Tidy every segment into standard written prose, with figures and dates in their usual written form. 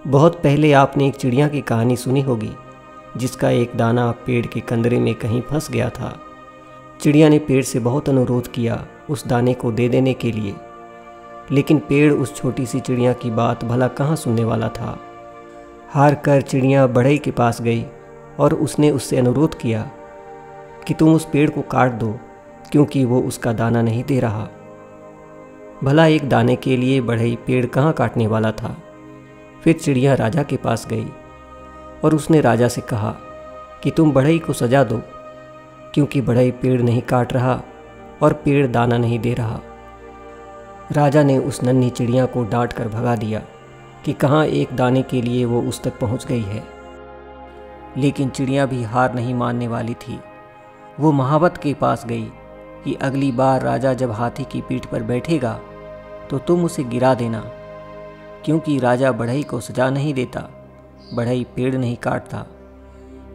बहुत पहले आपने एक चिड़िया की कहानी सुनी होगी जिसका एक दाना पेड़ के कंदरे में कहीं फंस गया था। चिड़िया ने पेड़ से बहुत अनुरोध किया उस दाने को दे देने के लिए, लेकिन पेड़ उस छोटी सी चिड़िया की बात भला कहाँ सुनने वाला था। हार कर चिड़िया बढ़ई के पास गई और उसने उससे अनुरोध किया कि तुम उस पेड़ को काट दो क्योंकि वो उसका दाना नहीं दे रहा। भला एक दाने के लिए बढ़ई पेड़ कहाँ काटने वाला था। फिर चिड़िया राजा के पास गई और उसने राजा से कहा कि तुम बढ़ई को सजा दो क्योंकि बढ़ई पेड़ नहीं काट रहा और पेड़ दाना नहीं दे रहा। राजा ने उस नन्ही चिड़िया को डांट कर भगा दिया कि कहाँ एक दाने के लिए वो उस तक पहुँच गई है। लेकिन चिड़िया भी हार नहीं मानने वाली थी। वो महावत के पास गई कि अगली बार राजा जब हाथी की पीठ पर बैठेगा तो तुम उसे गिरा देना, क्योंकि राजा बढ़ई को सजा नहीं देता, बढ़ई पेड़ नहीं काटता,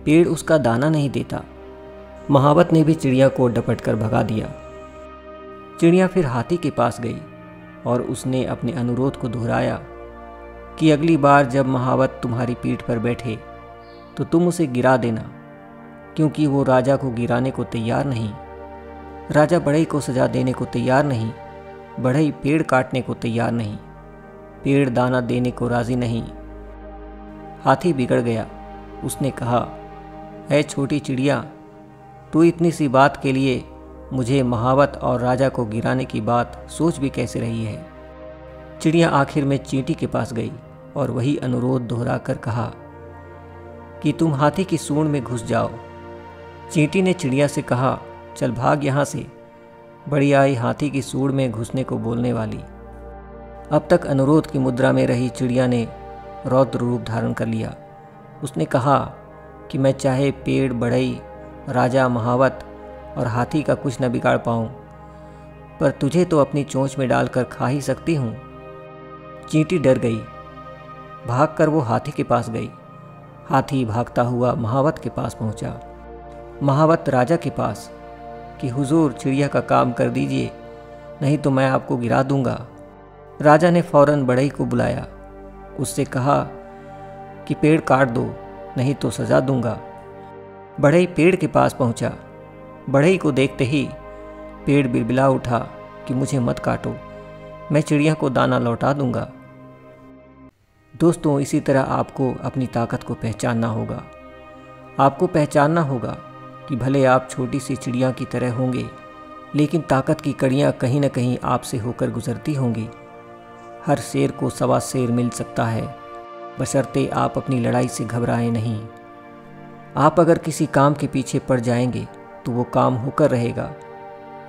पेड़ उसका दाना नहीं देता। महावत ने भी चिड़िया को डपट कर भगा दिया। चिड़िया फिर हाथी के पास गई और उसने अपने अनुरोध को दोहराया कि अगली बार जब महावत तुम्हारी पीठ पर बैठे तो तुम उसे गिरा देना, क्योंकि वो राजा को गिराने को तैयार नहीं। राजा बढ़ई को सजा देने को तैयार नहीं, बढ़ई पेड़ काटने को तैयार नहीं, पेड़ दाना देने को राजी नहीं। हाथी बिगड़ गया। उसने कहा, ऐ छोटी चिड़िया, तू इतनी सी बात के लिए मुझे महावत और राजा को गिराने की बात सोच भी कैसे रही है। चिड़िया आखिर में चींटी के पास गई और वही अनुरोध दोहरा कर कहा कि तुम हाथी की सूंड में घुस जाओ। चींटी ने चिड़िया से कहा, चल भाग यहाँ से, बड़ी आई हाथी की सूंड में घुसने को बोलने वाली। अब तक अनुरोध की मुद्रा में रही चिड़िया ने रौद्र रूप धारण कर लिया। उसने कहा कि मैं चाहे पेड़, बढ़ई, राजा, महावत और हाथी का कुछ न बिगाड़ पाऊँ, पर तुझे तो अपनी चोंच में डालकर खा ही सकती हूँ। चींटी डर गई। भागकर वो हाथी के पास गई। हाथी भागता हुआ महावत के पास पहुँचा। महावत राजा के पास कि हुजूर, चिड़िया का काम कर दीजिए, नहीं तो मैं आपको गिरा दूंगा। राजा ने फौरन बढ़ई को बुलाया। उससे कहा कि पेड़ काट दो, नहीं तो सजा दूंगा। बढ़ई पेड़ के पास पहुंचा। बढ़ई को देखते ही पेड़ बिलबिला उठा कि मुझे मत काटो, मैं चिड़िया को दाना लौटा दूंगा। दोस्तों, इसी तरह आपको अपनी ताकत को पहचानना होगा। आपको पहचानना होगा कि भले आप छोटी सी चिड़िया की तरह होंगे, लेकिन ताकत की कड़ियाँ कहीं न कहीं आपसे होकर गुजरती होंगी। हर शेर को सवा शेर मिल सकता है, बशर्ते आप अपनी लड़ाई से घबराएं नहीं। आप अगर किसी काम के पीछे पड़ जाएंगे तो वो काम होकर रहेगा।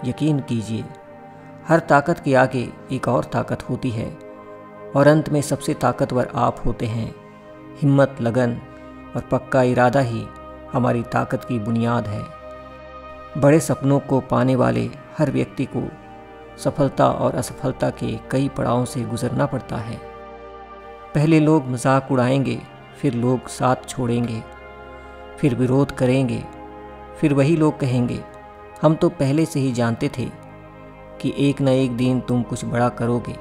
यकीन कीजिए, हर ताकत के आगे एक और ताकत होती है और अंत में सबसे ताकतवर आप होते हैं। हिम्मत, लगन और पक्का इरादा ही हमारी ताकत की बुनियाद है। बड़े सपनों को पाने वाले हर व्यक्ति को सफलता और असफलता के कई पड़ावों से गुजरना पड़ता है। पहले लोग मजाक उड़ाएंगे, फिर लोग साथ छोड़ेंगे, फिर विरोध करेंगे, फिर वही लोग कहेंगे, हम तो पहले से ही जानते थे कि एक न एक दिन तुम कुछ बड़ा करोगे।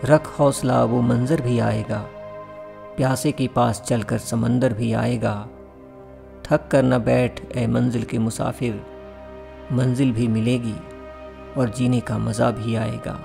रख हौसला, वो मंजर भी आएगा, प्यासे के पास चलकर समंदर भी आएगा। थक कर न बैठ ए मंजिल के मुसाफिर, मंजिल भी मिलेगी और जीने का मज़ा भी आएगा।